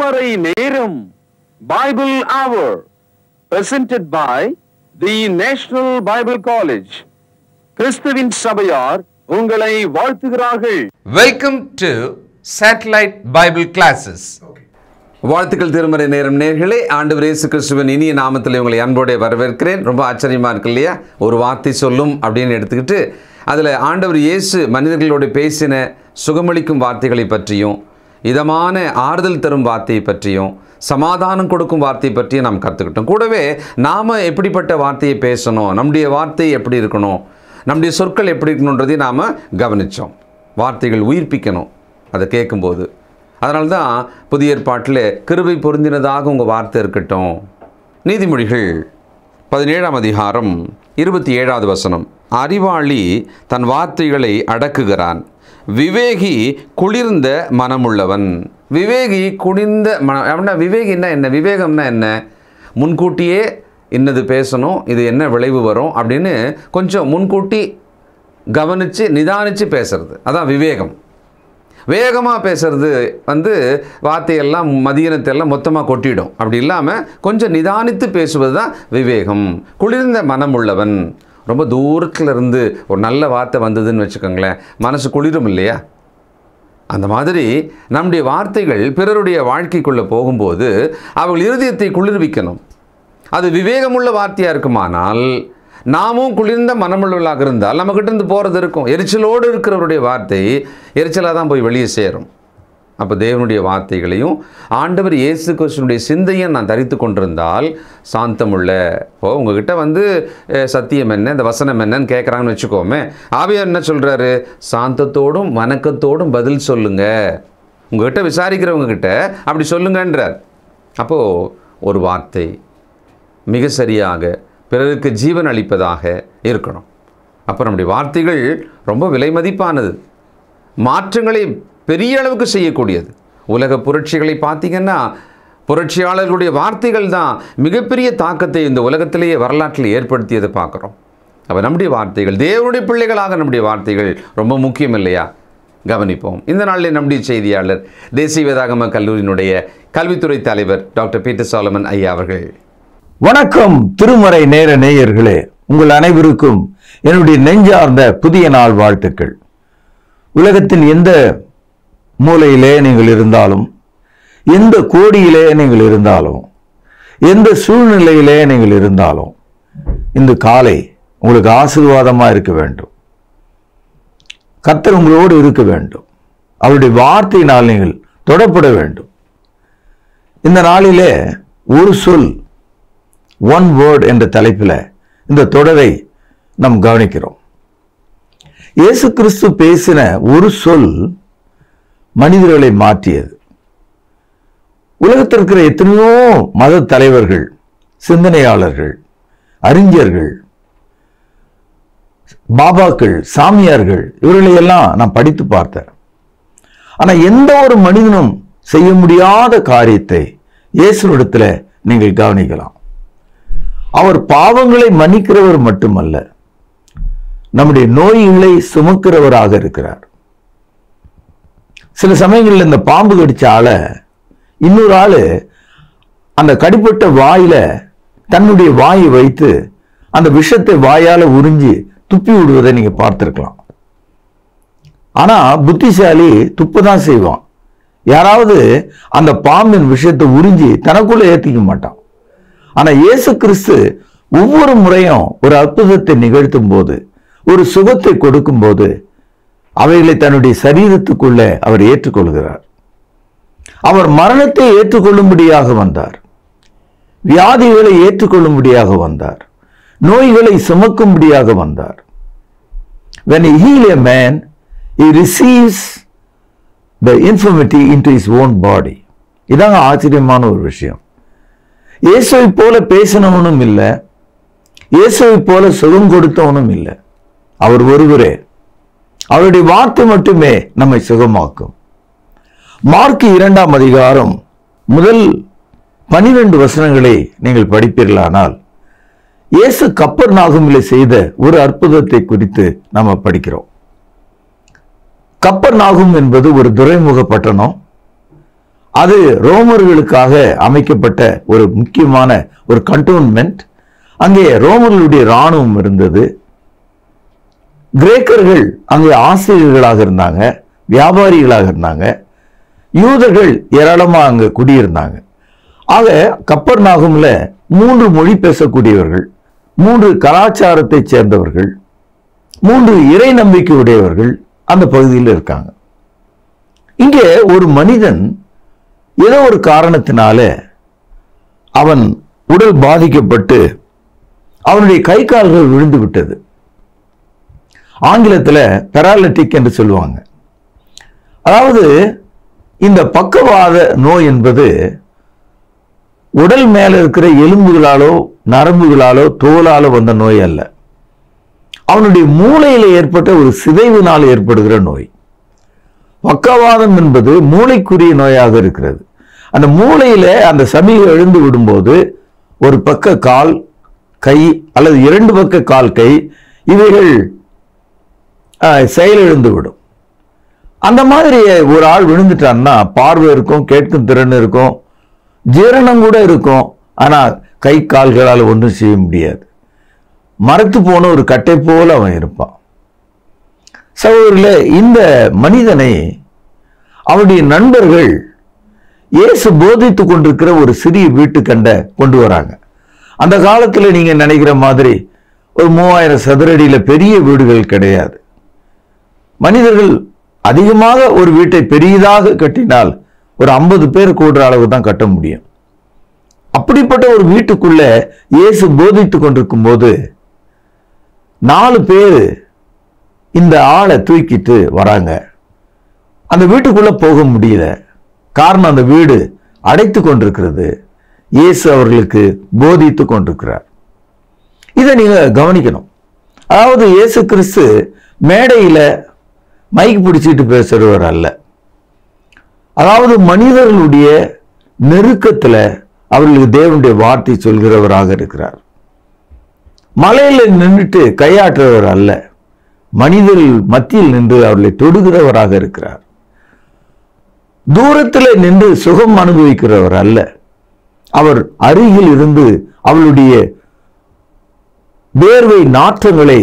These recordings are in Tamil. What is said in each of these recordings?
திருமறை நேரம் Bible Hour presented by the National Bible College. கிறிஸ்துவின் சபையார் உங்களை வாழ்த்துகிறார்கள். Welcome to Satellite Bible Classes. வாழ்த்துக்கள் திருமறை நேரம் நேயர்களே, ஆண்டவர் இயேசு கிறிஸ்துவின் இனிய நாமத்தில் உங்களை அன்போடு வரவேற்கிறேன். ரொம்ப ஆச்சரியமாக இருக்கு இல்லையா? ஒரு வார்த்தை சொல்லும் அப்படின்னு எடுத்துக்கிட்டு அதில் ஆண்டவர் இயேசு மனிதர்களோடு பேசின சுகமளிக்கும் வார்த்தைகளை பற்றியும், இதமான ஆறுதல் தரும் வார்த்தையை பற்றியும், சமாதானம் கொடுக்கும் வார்த்தையை பற்றியும் நாம் கற்றுக்கிட்டோம். கூடவே நாம் எப்படிப்பட்ட வார்த்தையை பேசணும், நம்முடைய வார்த்தை எப்படி இருக்கணும், நம்முடைய சொற்கள் எப்படி இருக்கணுன்றதையும் நாம் கவனித்தோம். வார்த்தைகள் உயிர்ப்பிக்கணும் அதை கேட்கும்போது. அதனால தான் புதிய ஏற்பாட்டில் கிருபை பொருந்தினதாக உங்கள் வார்த்தை இருக்கட்டும். நீதிமொழிகள் 17ஆம் அதிகாரம் 27வது வசனம். அறிவாளி தன் வார்த்தைகளை அடக்குகிறான், விவேகி குளிர்ந்த மனமுள்ளவன். விவேகி குளிர்ந்த மனம். விவேகின்னா என்ன? விவேகம்னா என்ன? முன்கூட்டியே இன்னது பேசணும், இது என்ன விளைவு வரும் அப்படின்னு கொஞ்சம் முன்கூட்டி கவனித்து நிதானித்து பேசுறது, அதான் விவேகம். வேகமாக பேசுறது வார்த்தையெல்லாம் மதியனத்தையெல்லாம் மொத்தமாக கொட்டிடும். அப்படி இல்லாமல் கொஞ்சம் நிதானித்து பேசுவது தான் விவேகம். குளிர்ந்த மனம் உள்ளவன். ரொம்ப தூரத்தில் இருந்து ஒரு நல்ல வார்த்தை வந்ததுன்னு வச்சுக்கோங்களேன், மனசு குளிரும் இல்லையா? அந்த மாதிரி நம்முடைய வார்த்தைகள் பிறருடைய வாழ்க்கைக்குள்ளே போகும்போது அவர்கள் இருதயத்தை குளிர்விக்கணும். அது விவேகமுள்ள வார்த்தையாக இருக்குமானால், நாமும் குளிர்ந்த மனமுள்ளவர்களாக இருந்தால் நம்மக்கிட்ட இருந்து போகிறது இருக்கும். எரிச்சலோடு இருக்கிறவருடைய வார்த்தை எரிச்சலாக தான் போய் வெளியே சேரும். அப்போ தேவனுடைய வார்த்தைகளையும் ஆண்டவர் இயேசு கிறிஸ்துவினுடைய சிந்தையை நான் தரித்து கொண்டிருந்தால் சாந்தமுள்ள. இப்போது உங்ககிட்ட சத்தியம் என்ன, இந்த வசனம் என்னன்னு கேட்குறாங்கன்னு வச்சுக்கோமே, ஆவியார் என்ன சொல்கிறாரு? சாந்தத்தோடும் வணக்கத்தோடும் பதில் சொல்லுங்க. உங்ககிட்ட விசாரிக்கிறவங்ககிட்ட அப்படி சொல்லுங்கன்றார். அப்போது ஒரு வார்த்தை மிக சரியாக பிறருக்கு ஜீவன் அளிப்பதாக இருக்கணும். அப்போ நம்முடைய வார்த்தைகள் ரொம்ப விலை மதிப்பானது, மாற்றங்களை பெரிய அளவுக்கு செய்யக்கூடியது. உலக புரட்சிகளை பார்த்திங்கன்னா புரட்சியாளர்களுடைய வார்த்தைகள் தான் மிகப்பெரிய தாக்கத்தை இந்த உலகத்திலேயே வரலாற்றில் ஏற்படுத்தியதை பார்க்குறோம். அப்போ நம்முடைய வார்த்தைகள், தேவனுடைய பிள்ளைகளாக நம்முடைய வார்த்தைகள் ரொம்ப முக்கியம் இல்லையா? கவனிப்போம். இந்த நாளில் நம்முடைய செய்தியாளர் தேசிய வேதாகம கல்லூரியினுடைய கல்வித்துறை தலைவர் டாக்டர் பீட்டர் சாலமன் ஐயா அவர்கள். வணக்கம் திருமறை நேர நேயர்களே, உங்கள் அனைவருக்கும் என்னுடைய நெஞ்சார்ந்த புதிய நாள் வாழ்த்துக்கள். உலகத்தின் எந்த மூலையிலே நீங்கள் இருந்தாலும், எந்த கோடியிலே நீங்கள் இருந்தாலும், எந்த சூழ்நிலையிலே நீங்கள் இருந்தாலும், இந்த காலை உங்களுக்கு ஆசீர்வாதமாக இருக்க வேண்டும். கர்த்தர் உங்களோடு இருக்க வேண்டும். அவருடைய வார்த்தையினால் நீங்கள் தொடப்பட வேண்டும். இந்த நாளிலே ஒரு சொல், ஒன் வேர்ட் என்ற தலைப்பில் இந்த தொடரை நாம் கவனிக்கிறோம். இயேசு கிறிஸ்து பேசின ஒரு சொல் மனிதர்களை மாற்றியது. உலகத்தில் இருக்கிற எத்தனையோ மத தலைவர்கள், சிந்தனையாளர்கள், அறிஞர்கள், பாபாக்கள், சாமியார்கள், இவர்களையெல்லாம் நான் படித்து பார்த்தேன். ஆனால் எந்த ஒரு மனிதனும் செய்ய முடியாத காரியத்தை இயேசுவிடத்தில் நீங்கள் கவனிக்கலாம். அவர் பாவங்களை மன்னிக்கிறவர் மட்டுமல்ல, நம்முடைய நோய்களை சுமக்கிறவராக இருக்கிறார். சில சமயங்களில் இந்த பாம்பு கடிச்ச ஆளை இன்னொரு ஆளு அந்த கடிப்பட்ட வாயில தன்னுடைய வாயை வைத்து அந்த விஷத்தை வாயால உறிஞ்சி துப்பி விடுவதை நீங்க பார்த்திருக்கலாம். ஆனா புத்திசாலி துப்பதான் செய்வான். யாராவது அந்த பாம்பின் விஷத்தை உறிஞ்சி தனக்குள்ள ஏற்றிக்க மாட்டான். ஆனா இயேசு கிறிஸ்து ஒவ்வொரு முறையும் ஒரு அற்புதத்தை நிகழ்த்தும் போது, ஒரு சுகத்தை கொடுக்கும் போது, அவைகளை தன்னுடைய சரீரத்துக்குள்ளே அவர் ஏற்றுக்கொள்கிறார். அவர் மரணத்தை ஏற்றுக்கொள்ளும்படியாக வந்தார், வியாதிகளை ஏற்றுக்கொள்ளும்படியாக வந்தார், நோய்களை சுமக்கும்படியாக வந்தார். When he heals a man, he receives the infirmity into his own body. இதாங்க ஆச்சரியமான ஒரு விஷயம். இயேசுவை போல பேசினவனும் இல்லை, இயேசுவை போல சுகம் கொடுத்தவனும் இல்லை. அவர் ஒருவரே. அவருடைய வார்த்தை மட்டுமே நம்மை சுகமாக்கும். மார்க் 2ஆம் அதிகாரம் முதல் 12 வசனங்களை நீங்கள் படிப்பீர்களானால், இயேசு கப்பர்நாகுமிலே செய்த ஒரு அற்புதத்தை குறித்து நாம் படிக்கிறோம். கப்பர்நாகும் என்பது ஒரு துறைமுக பட்டணம். அது ரோமர்களுக்காக அமைக்கப்பட்ட ஒரு முக்கியமான ஒரு கண்டோன்மெண்ட். அங்கே ரோமர்களுடைய இராணுவம் இருந்தது. கிரேக்கர்கள் அங்கே ஆசிரியர்களாக இருந்தாங்க, வியாபாரிகளாக இருந்தாங்க. யூதர்கள் ஏராளமாக அங்கே குடியிருந்தாங்க. ஆக கப்பர்நாகும்ல 3 மொழி பேசக்கூடியவர்கள், 3 கலாச்சாரத்தை சேர்ந்தவர்கள், 3 இறை நம்பிக்கை உடையவர்கள் அந்த பகுதியில் இருக்காங்க. இங்கே ஒரு மனிதன் ஏதோ ஒரு காரணத்தினால அவன் உடல் பாதிக்கப்பட்டு அவனுடைய கை கால்கள் விழுந்து விட்டது. ஆங்கிலத்தில் பெராலிட்டிக் என்று சொல்லுவாங்க. அதாவது இந்த பக்கவாத நோய் என்பது உடல் மேல இருக்கிற எலும்புகளாலோ நரம்புகளாலோ தோலாலோ வந்த நோய் அல்ல. அவனுடைய மூளையில ஏற்பட்ட ஒரு சிதைவினால் ஏற்படுகிற நோய். பக்கவாதம் என்பது மூளைக்குரிய நோயாக இருக்கிறது. அந்த மூளையில அந்த சமிகை எழுந்து விடும்போது ஒரு பக்க கால் கை அல்லது 2 பக்க கால் கை இவைகள் செயலிழந்து விடும். அந்த மாதிரி ஒரு ஆள் விழுந்துட்டான்னா பார்வை இருக்கும், கேட்கும் திறன் இருக்கும், ஜீரணம் கூட இருக்கும். ஆனா கை கால்களால் ஒன்றும் செய்ய முடியாது. மரத்து போன ஒரு கட்டை போல அவன் இருப்பான். சகோதரர்களே, இந்த மனிதனை அவருடைய நண்பர்கள் இயேசு போதித்து கொண்டிருக்கிற ஒரு சிறிய வீட்டுக்கண்ட கொண்டு வராங்க. அந்த காலத்துல நீங்க நினைக்கிற மாதிரி ஒரு 3000 சதுரடியில பெரிய வீடுகள் கிடையாது. மனிதர்கள் அதிகமாக ஒரு வீட்டை பெரியதாக கட்டினால் ஒரு 50 பேர் கூடுற அளவு தான் கட்ட முடியும். அப்படிப்பட்ட ஒரு வீட்டுக்குள்ள இயேசு போதித்து கொண்டிருக்கும் போது 4 பேர் இந்த ஆளை தூக்கிட்டு வராங்க. அந்த வீட்டுக்குள்ள போக முடியல. காரணம், அந்த வீடு அடைத்து கொண்டிருக்கிறது. இயேசு அவர்களுக்கு போதித்து கொண்டிருக்கிறார். இதை நீங்க கவனிக்கணும். அதாவது இயேசு கிறிஸ்து மேடையில மைக் பிடிச்சிட்டு பேசுறவர் அல்ல. அதாவது மனிதர்களுடைய நெருக்கத்துல அவர்களுக்கு தேவனுடைய வார்த்தை சொல்கிறவராக இருக்கிறார். மலையில நின்றுட்டு கையாற்றுறவர் அல்ல. மனிதர்கள் மத்தியில் நின்று அவர்களை தொடுகிறவராக இருக்கிறார். தூரத்தில் நின்று சுகம் அனுபவிக்கிறவர் அல்ல. அவர் அருகில் இருந்து அவளுடைய வேர்வை நாற்றங்களை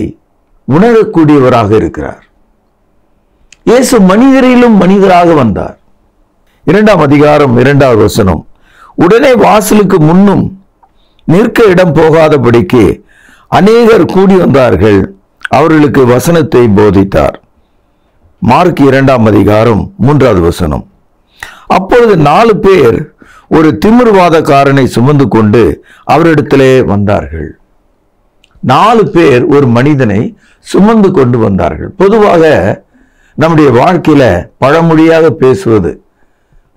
உணரக்கூடியவராக இருக்கிறார். இயேசு மனிதரிலும் மனிதராக வந்தார். 2ஆம் அதிகாரம் 2வது வசனம். உடனே வாசலுக்கு முன்னும் நிற்க இடம் போகாதபடிக்கு அநேகர் கூடி வந்தார்கள். அவர்களுக்கு வசனத்தை போதித்தார். மார்க் 2ஆம் அதிகாரம் 3வது வசனம். அப்பொழுது 4 பேர் ஒரு திமிர்வாதக்காரனை சுமந்து கொண்டு அவரிடத்திலே வந்தார்கள். 4 பேர் ஒரு மனிதனை சுமந்து கொண்டு வந்தார்கள். பொதுவாக நம்முடைய வாழ்க்கையில பழமொழியாக பேசுவது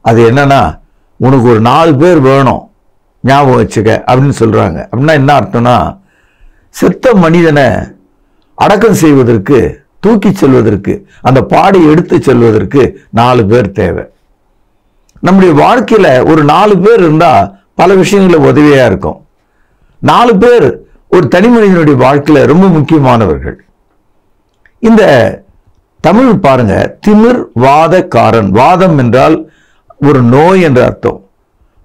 அது என்னன்னா, உனக்கு ஒரு 4 பேர் வேணும், ஞாபகம் வச்சுக்க அப்படின்னு சொல்றாங்க. அப்படின்னா என்ன அர்த்தம்னா, செத்த மனிதனை அடக்கம் செய்வதற்கு, தூக்கி செல்வதற்கு, அந்த பாடை எடுத்து செல்வதற்கு 4 பேர் தேவை. நம்முடைய வாழ்க்கையில ஒரு 4 பேர் இருந்தா பல விஷயங்கள உதவியா இருக்கும். 4 பேர் ஒரு தனி மனிதனுடைய வாழ்க்கையில ரொம்ப முக்கியமானவர்கள். இந்த தமிழ் பாருங்க, திமிர் வாதக்காரன். வாதம் என்றால் ஒரு நோய் என்ற அர்த்தம்.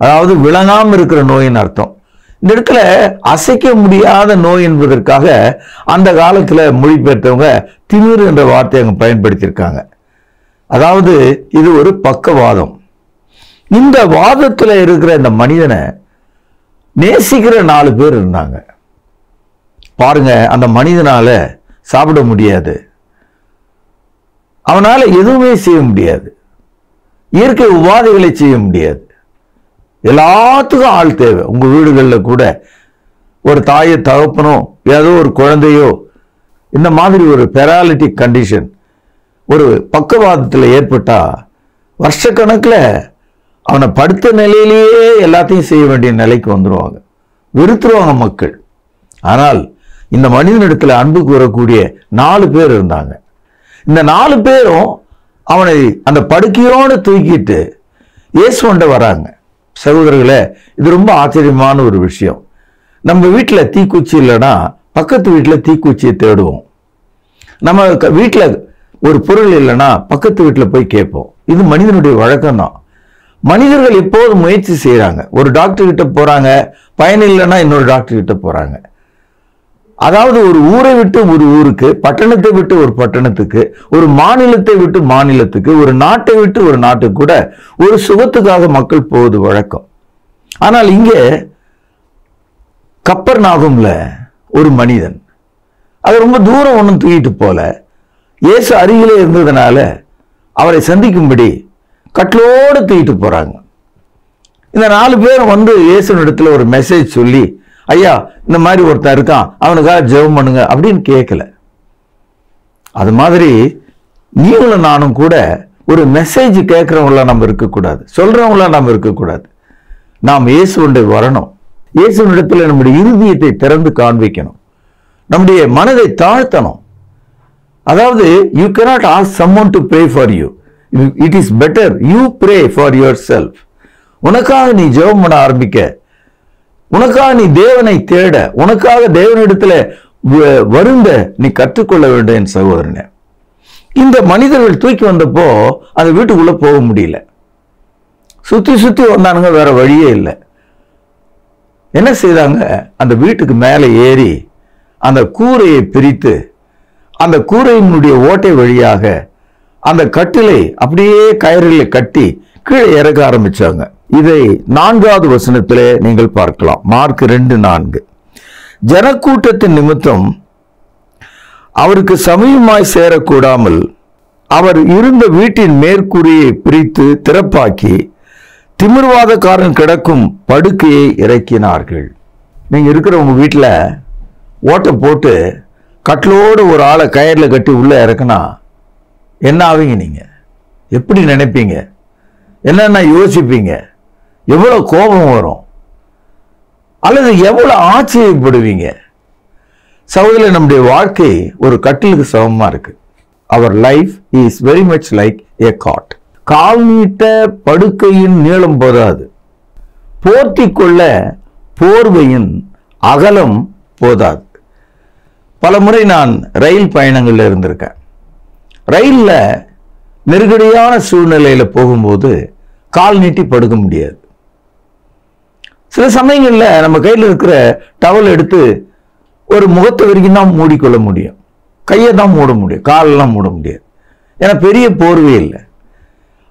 அதாவது விளங்காம இருக்கிற நோயின் அர்த்தம். இந்த இடத்துல அசைக்க முடியாத நோய் என்பதற்காக அந்த காலத்துல மொழிபெயர்த்தவங்க திமிர் என்ற வார்த்தையை அங்க பயன்படுத்தியிருக்காங்க. அதாவது இது ஒரு பக்கவாதம். இந்த வாதத்துல இருக்கிற இந்த மனிதனை நேசிக்கிற 4 பேர் இருந்தாங்க. பாருங்க, அந்த மனிதனால சாப்பிட முடியாது, அவனால எதுவுமே செய்ய முடியாது, இயற்கை உபாதைகளை செய்ய முடியாது. எல்லாத்துக்கும் ஆள் தேவை. உங்க வீடுகளில் கூட ஒரு தாயை தகப்பனோ ஏதோ ஒரு குழந்தையோ இந்த மாதிரி ஒரு பெராலிட்டிக் கண்டிஷன், ஒரு பக்கவாதத்தில் ஏற்பட்டா வருஷக்கணக்கில் அவனை படுத்த நிலையிலேயே எல்லாத்தையும் செய்ய வேண்டிய நிலைக்கு வந்துடுவாங்க, வெறுத்துருவாங்க மக்கள். ஆனால் இந்த மனிதனிடத்துல அன்புக்கு வரக்கூடிய 4 பேர் இருந்தாங்க. இந்த 4 பேரும் அவனை அந்த படுக்கையோடு தூக்கிட்டு இயேசுவண்ட வராங்க. சகோதரர்களே, இது ரொம்ப ஆச்சரியமான ஒரு விஷயம். நம்ம வீட்டில் தீக்குச்சி இல்லைன்னா பக்கத்து வீட்டில் தீக்குச்சியை தேடுவோம். நம்ம வீட்டில் ஒரு பொருள் இல்லைன்னா பக்கத்து வீட்டில் போய் கேட்போம். இது மனிதனுடைய வழக்கம்தான். மனிதர்கள் எப்போது முயற்சி செய்யறாங்க. ஒரு டாக்டர் கிட்ட போறாங்க, பயன் இல்லைன்னா இன்னொரு டாக்டர் கிட்ட போறாங்க. அதாவது ஒரு ஊரை விட்டு ஒரு ஊருக்கு, பட்டணத்தை விட்டு ஒரு பட்டணத்துக்கு, ஒரு மாநிலத்தை விட்டு மாநிலத்துக்கு, ஒரு நாட்டை விட்டு ஒரு நாட்டுக்கு கூட ஒரு சுகத்துக்காக மக்கள் போவது வழக்கம். ஆனால் இங்கே கப்பர்நாகும்ல ஒரு மனிதன், அது ரொம்ப தூரம் ஒன்றும் தூக்கிட்டு போல, இயேசு அருகிலே இருந்ததுனால அவரை சந்திக்கும்படி கட்டலோடு தூக்கிட்டு போறாங்க. இந்த 4 பேர் வந்து இயேசுனிடத்துல ஒரு மெசேஜ் சொல்லி, ஐயா இந்த மாதிரி ஒருத்தன் இருக்கான், அவனுக்காக ஜெபம் பண்ணுங்க அப்படின்னு கேட்கல. அது மாதிரி நீங்களும் நானும் கூட ஒரு மெசேஜ் கேட்கிறவங்களா நம்ம இருக்கக்கூடாது, சொல்றவங்களா நம்ம இருக்கக்கூடாது. நாம் இயேசுடைய வரணும். இயேசுனிடத்துல நம்முடைய இருதயத்தை திறந்து காண்பிக்கணும், நம்முடைய மனதை தாழ்த்தணும். அதாவது you cannot ask someone to pray for you. It is better you pray for yourself. உனக்காக நீ ஜெபம் பண்ண ஆரம்பிக்க, உனக்காக நீ தேவனை தேட, உனக்காக தேவனிடத்துல வருந்த நீ கற்றுக்கொள்ள வேண்டும் என் சகோதரனே. இந்த மனிதர்கள் தூக்கி வந்தப்போ அந்த வீட்டுக்குள்ள போக முடியல. சுத்தி சுத்தி வந்தானுங்க, வேற வழியே இல்லை. என்ன செய்தாங்க, அந்த வீட்டுக்கு மேலே ஏறி அந்த கூரையை பிரித்து அந்த கூரையினுடைய ஓட்டை வழியாக அந்த கட்டிலை அப்படியே கயிறிலே கட்டி கீழே இறக்க ஆரம்பிச்சாங்க. இதை 4வது வசனத்திலே நீங்கள் பார்க்கலாம். மார்க் 2:4. ஜனக்கூட்டத்தின் நிமித்தம் அவருக்கு சமயமாய் சேரக்கூடாமல் அவர் இருந்த வீட்டின் மேற்கூரையை பிரித்து திறப்பாக்கி திமிர்வாதக்காரன் கிடக்கும் படுக்கையை இறக்கினார்கள். நீங்க இருக்கிற உங்க வீட்டுல ஓட்டை போட்டு கட்டிலோடு ஒரு ஆளை கயிறுல கட்டி உள்ள இறக்குனா என்ன ஆவீங்க? நீங்க எப்படி நினைப்பீங்க? என்னென்ன யோசிப்பீங்க? எவ்வளவு கோபம் வரும், அல்லது எவ்வளவு ஆச்சரியப்படுவீங்க? சகோதரர்களே, நம்முடைய வாழ்க்கை ஒரு கட்டிலுக்கு சமமா இருக்கு. அவர் life is very much like a cot. கால் நீட்ட படுக்கையின் நீளம் போதாது, போர்த்தி கொள்ள போர்வையின் அகலம் போதாது. பல முறை நான் ரயில் பயணங்கள்ல இருந்திருக்கேன். ரயில்ல நெருக்கடியான சூழ்நிலையில போகும்போது கால் நீட்டி படுக்க முடியாது. சில சமயங்கள்ல நம்ம கையில் இருக்கிற டவல் எடுத்து ஒரு முகத்தை வரைக்கும் தான் மூடிக்கொள்ள முடியும், கையை தான் மூட முடியும், காலெல்லாம் மூட முடியாது, ஏன்னா பெரிய போர்வை இல்லை.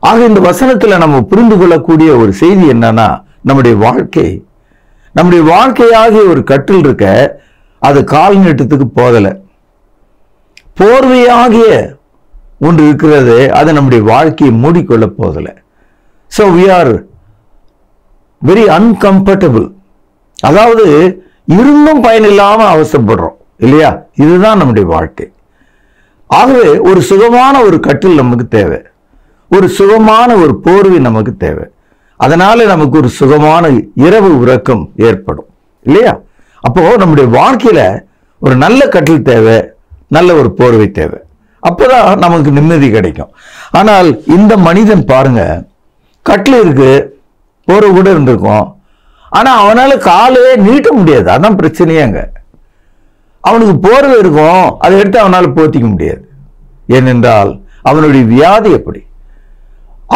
ஆக இந்த வசனத்துல நம்ம புரிந்து கொள்ளக்கூடிய ஒரு செய்தி என்னன்னா, நம்முடைய வாழ்க்கையாகிய ஒரு கட்டில் இருக்க, அது கால் நீட்டத்துக்கு போதல. போர்வையாகிய ஒன்று இருக்கிறது, அது நம்முடைய வாழ்க்கையை மூடிக்கொள்ள போதல. So we are very uncomfortable. அதாவது இருந்தும் பயனில்லாம அவசரப்படுறோம் இல்லையா? இதுதான் நம்முடைய வாழ்க்கை. ஆகவே ஒரு சுகமான ஒரு கட்டில் நமக்கு தேவை, ஒரு சுகமான ஒரு போர்வை நமக்கு தேவை. அதனால நமக்கு ஒரு சுகமான இரவு உறக்கம் ஏற்படும் இல்லையா? அப்போ நம்முடைய வாழ்க்கையில ஒரு நல்ல கட்டில் தேவை, நல்ல ஒரு போர்வை தேவை. அப்போதான் நமக்கு நிம்மதி கிடைக்கும். ஆனால் இந்த மனிதன் பாருங்க, கட்டில் இருக்கு, போர்வை கூட இருந்திருக்கும், ஆனா அவனால காலே நீட்ட முடியாது. அதான் பிரச்சனையாங்க. அவனுக்கு போர்வை இருக்கும், அதை எடுத்து அவனால போத்திக்க முடியாது. ஏனென்றால் அவனுடைய வியாதி எப்படி.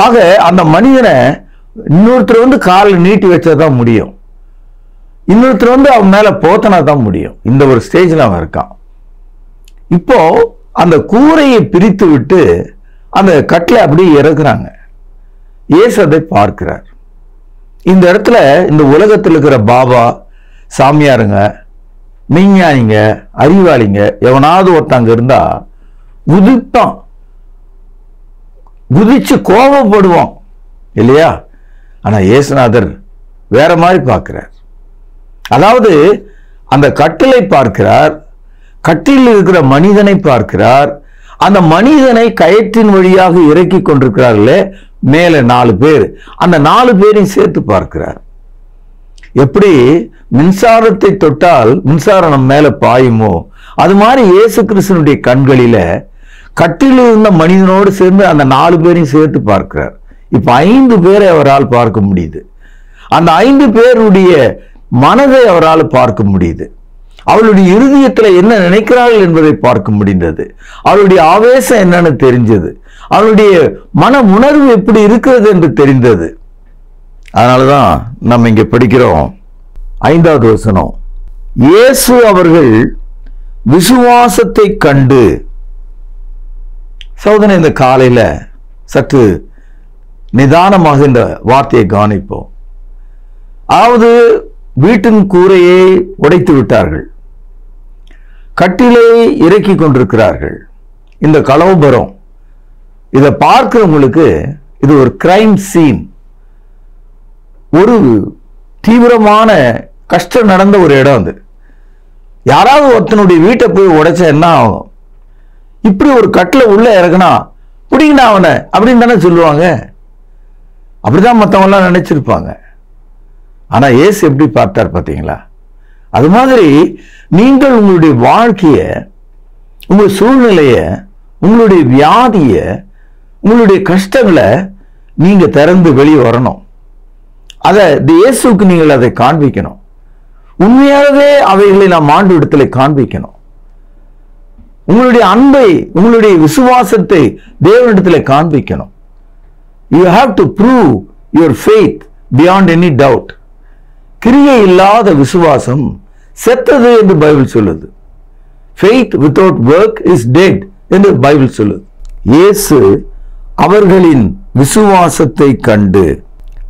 ஆக அந்த மனிதனை இன்னொருத்தர் வந்து காலில் நீட்டி வச்சாதான் முடியும், இன்னொருத்தர் வந்து அவன் மேல போத்தனா தான் முடியும். இந்த ஒரு ஸ்டேஜ்ல அவன் இருக்கான். இப்போ அந்த கூரையை பிரித்து விட்டு அந்த கட்டில அப்படியே இறக்குறாங்க. இயேசு அதை பார்க்கிறார். இந்த இடத்துல இந்த உலகத்தில் இருக்கிற பாபா, சாமியாருங்க, மெய்ஞானிங்க, அறிவாளிங்க எவனாவது ஒருத்தங்க இருந்தா குதிப்பான், குதிச்சு கோபப்படுவான் இல்லையா? ஆனா இயேசுநாதர் வேற மாதிரி பார்க்கிறார். அதாவது அந்த கட்டிலை பார்க்கிறார், கட்டில் இருக்கிற மனிதனை பார்க்கிறார், அந்த மனிதனை கயிற்றின் வழியாக இறக்கி கொண்டிருக்கிறார்களே மேல 4 பேர், அந்த 4 பேரையும் சேர்த்து பார்க்கிறார். எப்படி மின்சாரத்தை தொட்டால் மின்சாரம் நம்ம மேல பாயுமோ, அது மாதிரி இயேசு கிறிஸ்துனுடைய கண்களில கட்டில் இருந்த மனிதனோடு சேர்ந்து அந்த 4 பேரையும் சேர்த்து பார்க்கிறார். இப்ப 5 பேரை அவரால் பார்க்க முடியுது. அந்த 5 பேருடைய மனதை அவரால் பார்க்க முடியுது. அவளுடைய இருதயத்துல என்ன நினைக்கிறார்கள் என்பதை பார்க்க முடிந்தது. அவளுடைய ஆவேசம் என்னன்னு தெரிஞ்சது. அவளுடைய மன உணர்வு எப்படி இருக்கிறது என்று தெரிந்தது. அதனாலதான் நம்ம இங்க படிக்கிறோம் 5வது வசனம். இயேசு அவர்கள் விசுவாசத்தை கண்டு. சகோதரனே, இந்த காலையில சற்று நிதானமாக இந்த வார்த்தையை கவனிப்போம். அதாவது வீட்டின் கூரையை உடைத்து விட்டார்கள், கட்டிலை இறக்கி கொண்டிருக்கிறார்கள். இந்த கலவரம், இதை பார்க்கிறவங்களுக்கு இது ஒரு கிரைம் சீன், ஒரு தீவிரமான கஷ்டம் நடந்த ஒரு இடம். அது யாராவது ஒருத்தனுடைய வீட்டை போய் உடைச்சா என்ன ஆகும்? இப்படி ஒரு கட்டில உள்ள இறக்குனா பிடிக்கணும் அவனை அப்படின்னு தானே சொல்லுவாங்க. அப்படிதான் மற்றவங்க எல்லாம் நினைச்சிருப்பாங்க. ஆனா இயேசு எப்படி பார்த்தார் பார்த்தீங்களா? அது மாதிரி நீங்கள் உங்களுடைய வாழ்க்கைய, உங்க சூழ்நிலைய, உங்களுடைய வியாதிய, உங்களுடைய கஷ்டங்களை நீங்க திறந்து வெளியே வரணும். அதை இயேசுக்கு நீங்கள் அதை காண்பிக்கணும். உண்மையாகவே அவைகளை நாம் ஆண்டவரிடத்தில் காண்பிக்கணும். உங்களுடைய அன்பை, உங்களுடைய விசுவாசத்தை தேவனிடத்தில் காண்பிக்கணும். You have to prove your faith beyond any doubt. கிரியை இல்லாத விசுவாசம் செத்தது என்று பைபிள் சொல்லுது. Faith without work is dead என்று பைபிள் சொல்லுது. இயேசு அவர்களின் விசுவாசத்தை கண்டு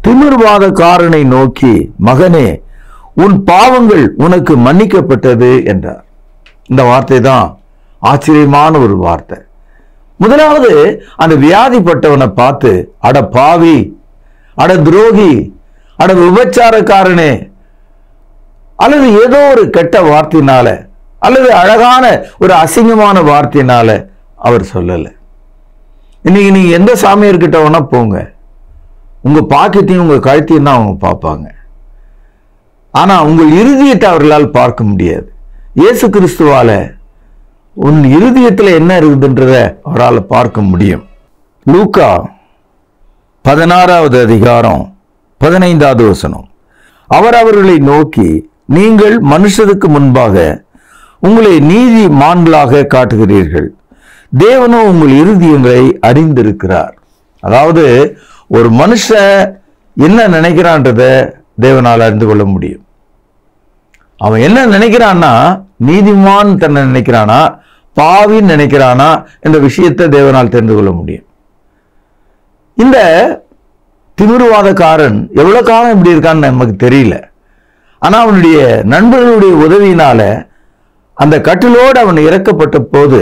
திமிர்வாதக்காரனை நோக்கி, மகனே, உன் பாவங்கள் உனக்கு மன்னிக்கப்பட்டது என்றார். இந்த வார்த்தை தான் ஆச்சரியமான ஒரு வார்த்தை. முதலாவது அந்த வியாதிப்பட்டவனை பார்த்து, அட பாவி, அட துரோகி, அட விபச்சாரக்காரனே, அல்லது ஏதோ ஒரு கெட்ட வார்த்தையினால, அல்லது அழகான ஒரு அசிங்கமான வார்த்தையினால அவர் சொல்லல. இன்னைக்கு நீங்க எந்த சாமியார்கிட்ட வேணா போங்க, உங்க பாக்கெட்டையும் உங்க கழுத்தையும் தான் அவங்க பார்ப்பாங்க. ஆனா உங்கள் இருதயத்தை அவர்களால் பார்க்க முடியாது. இயேசு கிறிஸ்துவால உன் இருதயத்தில் என்ன இருக்குதுன்றத அவரால் பார்க்க முடியும். லூக்கா 16வது அதிகாரம் 15வது வசனம். அவர் அவர்களை நோக்கி, நீங்கள் மனுஷருக்கு முன்பாக உங்களை நீதிமான்களாக காட்டுகிறீர்கள், தேவனோ உங்கள் இருதயங்களை அறிந்திருக்கிறார். அதாவது ஒரு மனுஷன் என்ன நினைக்கிறான்றத தேவனால் அறிந்து கொள்ள முடியும். அவன் என்ன நினைக்கிறான்னா, நீதிமான் தன்னை நினைக்கிறானா, பாவின்னு நினைக்கிறானா என்ற விஷயத்தை தேவனால் தெரிந்து கொள்ள முடியும். இந்த திமிர்வாதக்காரன் எவ்வளவு காலம் இப்படி இருக்கான்னு நமக்கு தெரியல. ஆனா அவனுடைய நண்பர்களுடைய உதவியினால அந்த கட்டிலோடு அவன் இறக்கப்பட்ட போது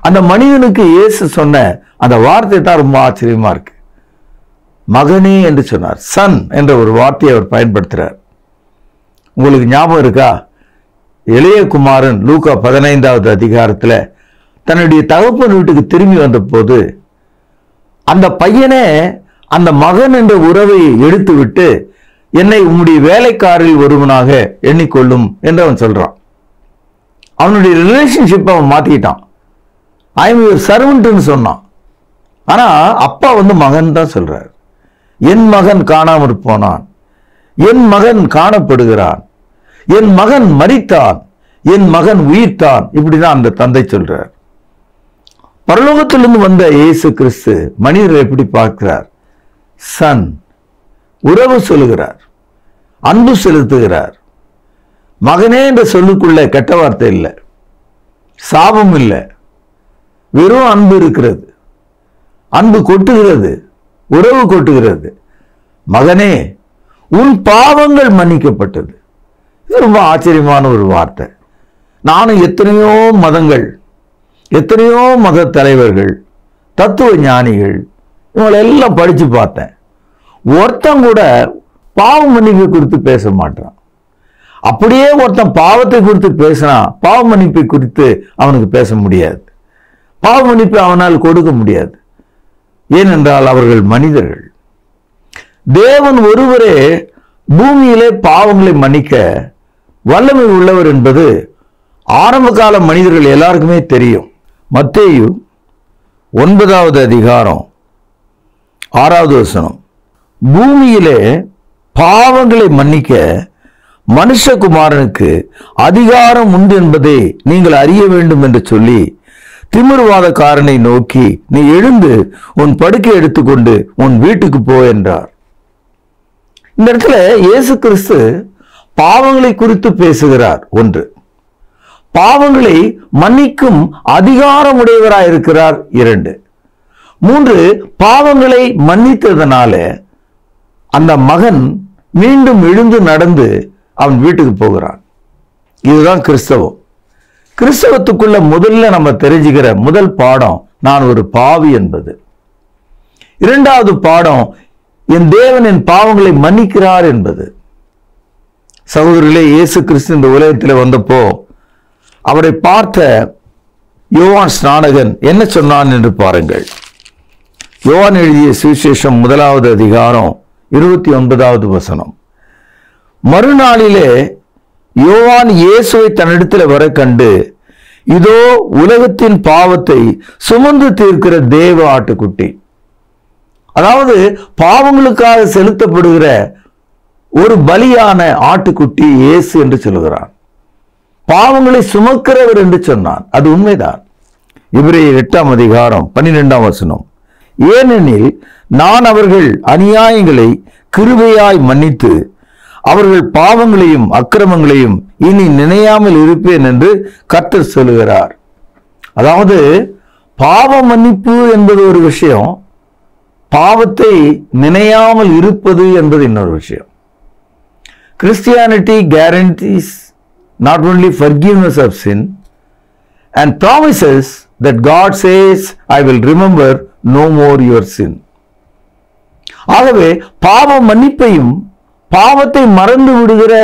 அந்த மனிதனுக்கு இயேசு சொன்ன அந்த வார்த்தை தான் ரொம்ப ஆச்சரியமா இருக்கு. மகனே என்று சொன்னார். சன் என்ற ஒரு வார்த்தையை அவர் பயன்படுத்துறார். உங்களுக்கு ஞாபகம் இருக்கா? இளைய குமாரன் லூக்கா 15வது அதிகாரத்தில் தன்னுடைய தகப்பன் வீட்டுக்கு திரும்பி வந்த போது அந்த பையனே அந்த மகன் என்ற உறவை எடுத்து விட்டு, என்னை உம்முடைய வேலைக்காரில் ஒருவனாக எண்ணிக்கொள்ளும் என்று அவன் சொல்றான். அவனுடைய ரிலேஷன்ஷிப்பை அவன் மாத்திக்கிட்டான். ஐ எம் யுவர் சர்வன்ட்னு சொன்னான். ஆனா அப்பா மகன் தான் சொல்றார். என் மகன் காணாமற் போனான், என் மகன் காணப்படுகிறான், என் மகன் மரித்தான், என் மகன் உயிர்த்தான். இப்படிதான் அந்த தந்தை சொல்றார். பரலோகத்திலிருந்து வந்த இயேசு கிறிஸ்து மனிதரை எப்படி பார்க்கிறார்? சன், உறவு சொல்லுகிறார், அன்பு செலுத்துகிறார். மகனே என்ற சொல்லுக்குள்ள கெட்ட வார்த்தை இல்லை, சாபம் இல்லை, வெறும் அன்பு இருக்கிறது. அன்பு கொட்டுகிறது, உறவு கொட்டுகிறது. மகனே, உன் பாவங்கள் மன்னிக்கப்பட்டது. இது ரொம்ப ஆச்சரியமான ஒரு வார்த்தை. நானும் எத்தனையோ மதங்கள், எத்தனையோ மத தலைவர்கள், தத்துவ ஞானிகள், இவங்களை எல்லாம் படிச்சு பார்த்தேன். ஒருத்தன் கூட பாவ மன்னிப்பை குறித்து பேச மாட்டான். அப்படியே ஒருத்தன் பாவத்தை குறித்து பேசினா பாவ மன்னிப்பை குறித்து அவனுக்கு பேச முடியாது. பாவ மன்னிப்பை அவனால் கொடுக்க முடியாது. ஏனென்றால் அவர்கள் மனிதர்கள். தேவன் ஒருவரே பூமியிலே பாவங்களை மன்னிக்க வல்லமை உள்ளவர் என்பது ஆரம்ப கால மனிதர்கள் எல்லாருக்குமே தெரியும். மத்தேயு 9வது அதிகாரம் 6வது வசனம். பூமியிலே பாவங்களை மன்னிக்க மனுஷகுமாரனுக்கு அதிகாரம் உண்டு என்பதை நீங்கள் அறிய வேண்டும் என்று சொல்லி திமிர்வாதக்காரனை நோக்கி, நீ எழுந்து உன் படுக்கை எடுத்துக்கொண்டு உன் வீட்டுக்கு போ என்றார். இந்த இடத்துல இயேசு கிறிஸ்து பாவங்களை குறித்து பேசுகிறார். ஒன்று, பாவங்களை மன்னிக்கும் அதிகாரம் உடையவராயிருக்கிறார். 2, 3, பாவங்களை மன்னித்ததனால அந்த மகன் மீண்டும் எழுந்து நடந்து அவன் வீட்டுக்கு போகிறான். இதுதான் கிறிஸ்தவம். கிறிஸ்தவத்துக்குள்ள முதல்ல நம்ம தெரிஞ்சுக்கிற முதல் பாடம் நான் ஒரு பாவி என்பது. இரண்டாவது பாடம் என் தேவன் என் பாவங்களை மன்னிக்கிறார் என்பது. சகோதரர்களே, இயேசு கிறிஸ்து இந்த உலகத்தில் வந்தப்போ அவரை பார்த்த யோவான் ஸ்நானகன் என்ன சொன்னான் என்று பாருங்கள். யோவான் எழுதிய சுவிசேஷம் 1வது அதிகாரம் 29வது வசனம். மறுநாளிலே யோவான் இயேசுவை தன்னிடத்தில் வர கண்டு, இதோ உலகத்தின் பாவத்தை சுமந்து தீர்க்கிற தேவ ஆட்டுக்குட்டி. அதாவது பாவங்களுக்காக செலுத்தப்படுகிற ஒரு பலியான ஆட்டுக்குட்டி இயேசு என்று சொல்கிறான். பாவங்களை சுமக்கிறவர் என்று சொன்னான். அது உண்மைதான். எபிரேயர் 8ஆம் அதிகாரம் 12ஆம் வசனம். ஏனெனில் நான் அவர்கள் அநியாயங்களை கிருபையாய் மன்னித்து அவர்கள் பாவங்களையும் அக்கிரமங்களையும் இனி நினையாமல் இருப்பேன் என்று கர்த்தர் சொல்லுகிறார். அதாவது பாவ மன்னிப்பு என்பது ஒரு விஷயம், பாவத்தை நினையாமல் இருப்பது என்பது இன்னொரு விஷயம். Christianity guarantees not only forgiveness of sin and promises that God says, I will remember no more your sin. ஆகவே பாவ மன்னிப்பையும் பாவத்தை மறந்து விடுகிற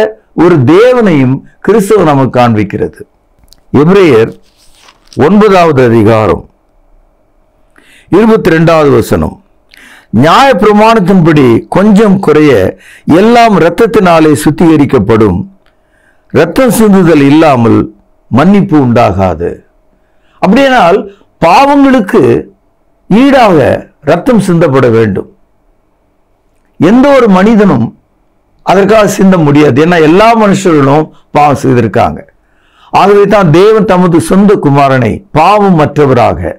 ஒரு தேவனையும் கிறிஸ்துவ நமக்கு காண்பிக்கிறது. எபிரேயர் 9வது அதிகாரம் 22வது வசனம். நியாய பிரமாணத்தின்படி கொஞ்சம் குறைய எல்லாம் இரத்தத்தினாலே சுத்திகரிக்கப்படும், இரத்தம் சிந்துதல் இல்லாமல் மன்னிப்பு உண்டாகாது. அப்படியானால் பாவங்களுக்கு ஈடாக இரத்தம் சிந்தப்பட வேண்டும். எந்த ஒரு மனிதனும் அதற்காக சிந்த முடியாது. ஏன்னா எல்லா மனுஷர்களும் பாவம் செய்திருக்காங்க. ஆகவே தான் தேவன் தமது சொந்த குமாரனை பாவம் மற்றவராக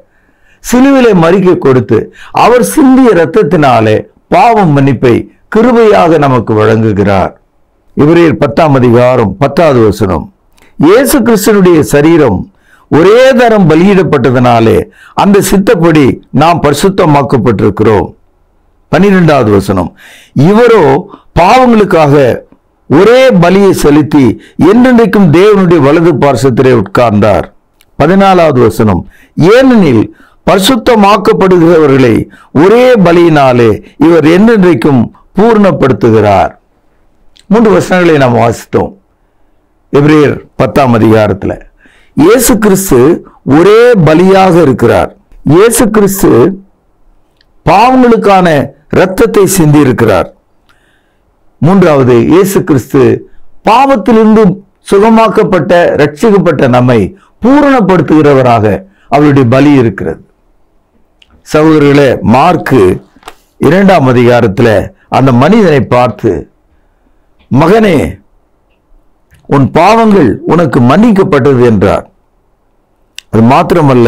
சிலுவிலே மறிக்க கொடுத்து அவர் சிந்திய இரத்தத்தினாலே பாவம் மன்னிப்பை கிருபையாக நமக்கு வழங்குகிறார். எபிரேயர் 10ஆம் அதிகாரம் 10வது வசனம். இயேசு கிறிஸ்துவினுடைய சரீரம் ஒரே தரம் பலியிடப்பட்டதனாலே அந்த சித்தப்படி நாம் பரிசுத்தமாக்கப்பட்டிருக்கிறோம். 12வது வசனம். இவரோ பாவங்களுக்காக ஒரே பலியை செலுத்தி என்றென்றைக்கும் தேவனுடைய வலது பார்சத்திலே உட்கார்ந்தார். 14வது வசனம். ஏனெனில் பரிசுத்தமாக்கப்படுகிறவர்களை ஒரே பலியினாலே இவர் என்றென்றைக்கும் பூர்ணப்படுத்துகிறார். 3 வசனங்களை நாம் வாசித்தோம் எபிரேயர் 10ஆம் அதிகாரத்தில். இயேசு கிறிஸ்து ஒரே பலியாக இருக்கிறார். இயேசு கிறிஸ்து பாவங்களுக்கான இரத்தத்தை சிந்தி இருக்கிறார். 3வது, இயேசு கிறிஸ்து பாவத்திலிருந்து சுகமாக்கப்பட்ட ரட்சிக்கப்பட்ட நம்மை பூரணப்படுத்துகிறவராக அவருடைய பலி இருக்கிறது. சகோதரர்களே, மார்க்கு 2ஆம் அதிகாரத்தில் அந்த மனிதனை பார்த்து, மகனே உன் பாவங்கள் உனக்கு மன்னிக்கப்பட்டது என்றார். அது மாத்திரமல்ல,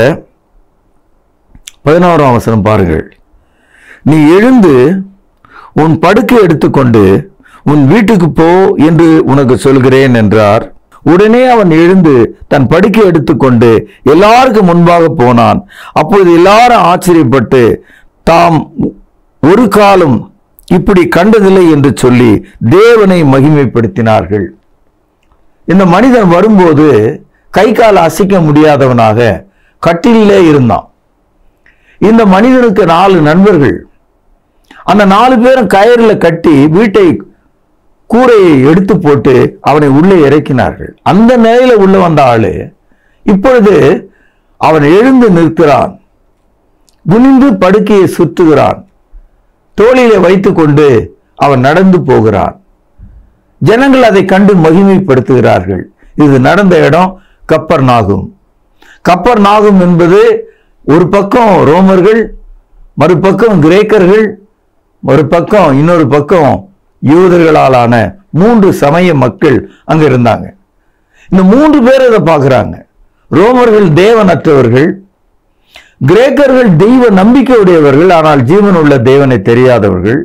11ஆம் வசனம் பாருங்கள். நீ எழுந்து உன் படுக்கை எடுத்துக்கொண்டு உன் வீட்டுக்கு போ என்று உனக்கு சொல்கிறேன் என்றார். உடனே அவன் எழுந்து தன் படுக்கை எடுத்துக்கொண்டு எல்லாருக்கும் முன்பாக போனான். அப்பொழுது எல்லாரும் ஆச்சரியப்பட்டு தாம் ஒரு காலம் இப்படி கண்டதில்லை என்று சொல்லி தேவனை மகிமைப்படுத்தினார்கள். இந்த மனிதன் வரும்போது கை கால் அசைக்க முடியாதவனாக கட்டிலே இருந்தான். இந்த மனிதனுக்கு 4 நண்பர்கள். அந்த 4 பேரும் கயிறில் கட்டி வீட்டை கூரையை எடுத்து போட்டு அவனை உள்ளே இறக்கினார்கள். அந்த நிலையில உள்ள வந்த ஆளு இப்பொழுது அவன் எழுந்து நிற்கிறான், குனிந்து படுக்கையை சுற்றுகிறான், தோளிலே வைத்துக் கொண்டு அவன் நடந்து போகிறான். ஜனங்கள் அதை கண்டு மகிமைப்படுத்துகிறார்கள். இது நடந்த இடம் கப்பர்நாகும். கப்பர்நாகும் என்பது ஒரு பக்கம் ரோமர்கள், மறுபக்கம் கிரேக்கர்கள், ஒரு பக்கம் இன்னொரு பக்கம் யூதர்களாலான 3 சமய மக்கள் அங்க இருந்தாங்க. இந்த 3 பேர் இதை பார்க்கிறாங்க. ரோமர்கள் தேவனற்றவர்கள், கிரேக்கர்கள் தெய்வ நம்பிக்கை உடையவர்கள், ஆனால் ஜீவன் உள்ள தேவனை தெரியாதவர்கள்,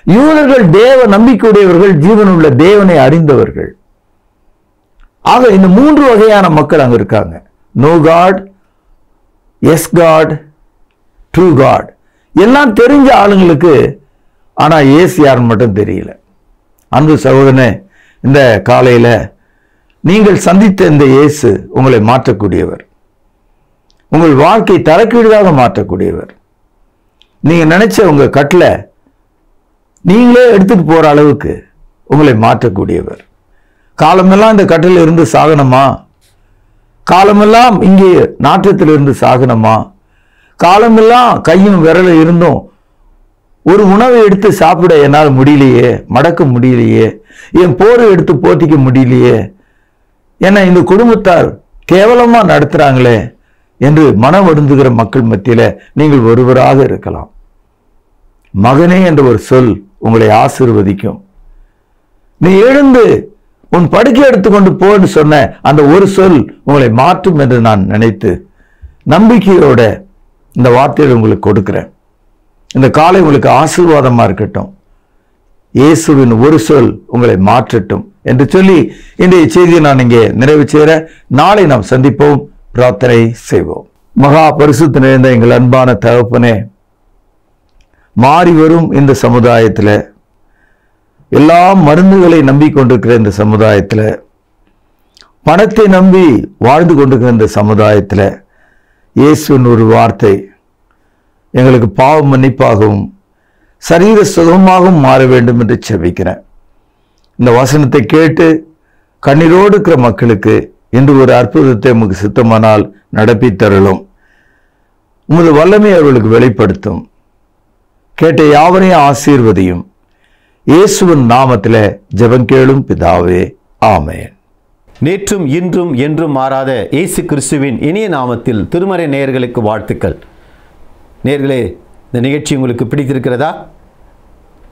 யூதர்கள் தேவ நம்பிக்கையுடையவர்கள், ஜீவனுள்ள தேவனை அறிந்தவர்கள். ஆக இந்த 3 வகையான மக்கள் அங்க இருக்காங்க. No God, yes God, true God. எல்லாம் தெரிஞ்ச ஆளுங்களுக்கு, ஆனா இயேசு யாருன்னு மட்டும் தெரியல. அன்பு சகோதரனே, இந்த காலையில நீங்கள் சந்தித்த இந்த இயேசு உங்களை மாற்றக்கூடியவர், உங்கள் வாழ்க்கை தலைக்கீழாக மாற்றக்கூடியவர். நீங்க நினைச்ச உங்க கட்டில நீங்களே எடுத்துட்டு போற அளவுக்கு உங்களை மாற்றக்கூடியவர். காலமெல்லாம் இந்த கட்டில இருந்து சாகனமா? காலமெல்லாம் இங்கே நாற்றத்தில் இருந்து சாகனமா? காலமெல்லாம் கையும் விரலும் இருந்தும் ஒரு உணவை எடுத்து சாப்பிட என்னால் முடியலையே, மடக்க முடியலையே, என் போரை எடுத்து போத்திக்க முடியலையே, ஏன்னா இந்த குடும்பத்தார் கேவலமா நடத்துறாங்களே என்று மனம் வருந்துகிற மக்கள் மத்தியில நீங்கள் ஒருவராக இருக்கலாம். மகனே என்ற ஒரு சொல் உங்களை ஆசீர்வதிக்கும். நீ எழுந்து உன் படுக்கை எடுத்துக்கொண்டு போன்னு சொன்ன அந்த ஒரு சொல் உங்களை மாற்றும் என்று நான் நினைத்து நம்பிக்கையோட இந்த வார்த்தையை உங்களுக்கு கொடுக்கிறேன். இந்த காலை உங்களுக்கு ஆசீர்வாதமா இருக்கட்டும். இயேசுவின் ஒரு சொல் உங்களை மாற்றட்டும் என்று சொல்லி இன்றைய செய்தியை நான் இங்கே நிறைவு செய்கிற. நாளை நாம் சந்திப்போம், பிரார்த்தனை செய்வோம். மகா பரிசுத்த நிறைந்த எங்கள் அன்பான தகப்பனே, மாறி வரும் இந்த சமுதாயத்தில், எல்லா மருந்துகளை நம்பிக்கொண்டிருக்கிற இந்த சமுதாயத்தில், பணத்தை நம்பி வாழ்ந்து கொண்டிருக்கிற இந்த சமுதாயத்தில், இயேசுவின் ஒரு வார்த்தை எங்களுக்கு பாவ மன்னிப்பாகவும் சரீர சுகமாகவும் மாற வேண்டும் என்று செபிக்கிறேன். இந்த வசனத்தை கேட்டு கண்ணீரோடு இருக்கிற மக்களுக்கு இன்று ஒரு அற்புதத்தை உமக்கு சித்தமானால் நடப்பி தருளும். உமது வல்லமை அவர்களுக்கு வெளிப்படுத்தும். கேட்ட யாவரையும் ஆசீர்வதியும். இயேசுவின் நாமத்திலே ஜெபம் கேளும் பிதாவே, ஆமென். நேற்றும் இன்றும் என்றும் மாறாத இயேசு கிறிஸ்துவின் இனிய நாமத்தில் திருமறை நேயர்களுக்கு வாழ்த்துக்கள். நேயர்களே, இந்த நிகழ்ச்சி உங்களுக்கு பிடித்திருக்கிறதா?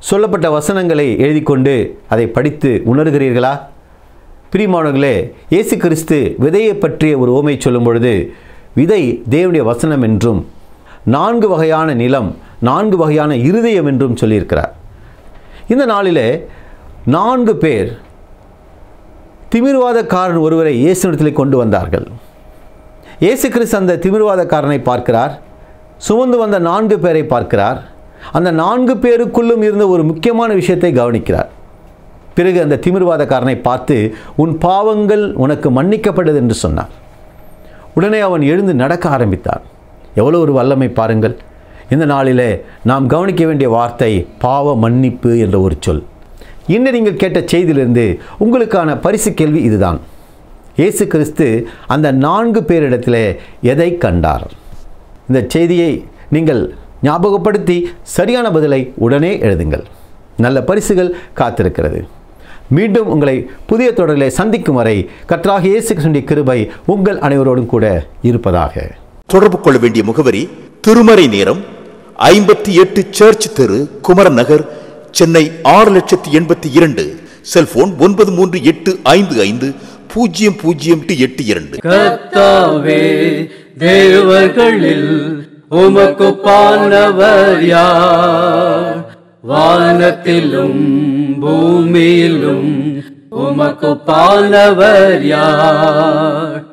சொல்லப்பட்ட வசனங்களை எழுதி கொண்டு அதை படித்து உணர்கிறீர்களா? பிரியமானவர்களே, இயேசு கிறிஸ்து விதையை பற்றிய ஒரு உவமை சொல்லும் பொழுது, விதை தேவனுடைய வசனம் என்றும் 4 வகையான நிலம், 4 வகையான இருதயம் என்றும் சொல்லியிருக்கிறார். இந்த நாளிலே 4 பேர் திமிர்வாதக்காரன் ஒருவரை இயேசுவிடத்தில் கொண்டு வந்தார்கள். இயேசு கிறிஸ்து அந்த திமிர்வாதக்காரனை பார்க்கிறார், சுமந்து வந்த 4 பேரை பார்க்கிறார். அந்த 4 பேருக்குள்ளும் இருந்த ஒரு முக்கியமான விஷயத்தை கவனிக்கிறார். பிறகு அந்த திமிர்வாதக்காரனை பார்த்து, உன் பாவங்கள் உனக்கு மன்னிக்கப்பட்டது என்று சொன்னார். உடனே அவன் எழுந்து நடக்க ஆரம்பித்தார். எவ்வளோ ஒரு வல்லமை பாருங்கள். இந்த நாளிலே நாம் கவனிக்க வேண்டிய வார்த்தை பாவ மன்னிப்பு என்ற ஒரு சொல். இன்று நீங்கள் கேட்ட செய்தியிலிருந்து உங்களுக்கான பரிசு கேள்வி இதுதான். இயேசு கிறிஸ்து அந்த 4 பேரிடத்தில் எதை கண்டார்? இந்த செய்தியை நீங்கள் ஞாபகப்படுத்தி சரியான பதிலை உடனே எழுதுங்கள். நல்ல பரிசுகள் காத்திருக்கிறது. மீண்டும் உங்களை புதிய தொடரிலே சந்திக்கும் வரை கர்த்தராகிய இயேசு கிறிஸ்துவின் கிருபை உங்கள் அனைவரோடும் கூட இருப்பதாக. தொடர்பு கொள்ள வேண்டிய முகவரி: திருமறை நேரம், 58 சர்ச் தெரு, குமரன் நகர், சென்னை 6082. செல்போன் 9385500882. கர்த்தாவே, தேவர்களில் உமக்குப்பானவர் யார்? வானத்திலும் பூமியிலும் உமக்குப்பானவர் யார்?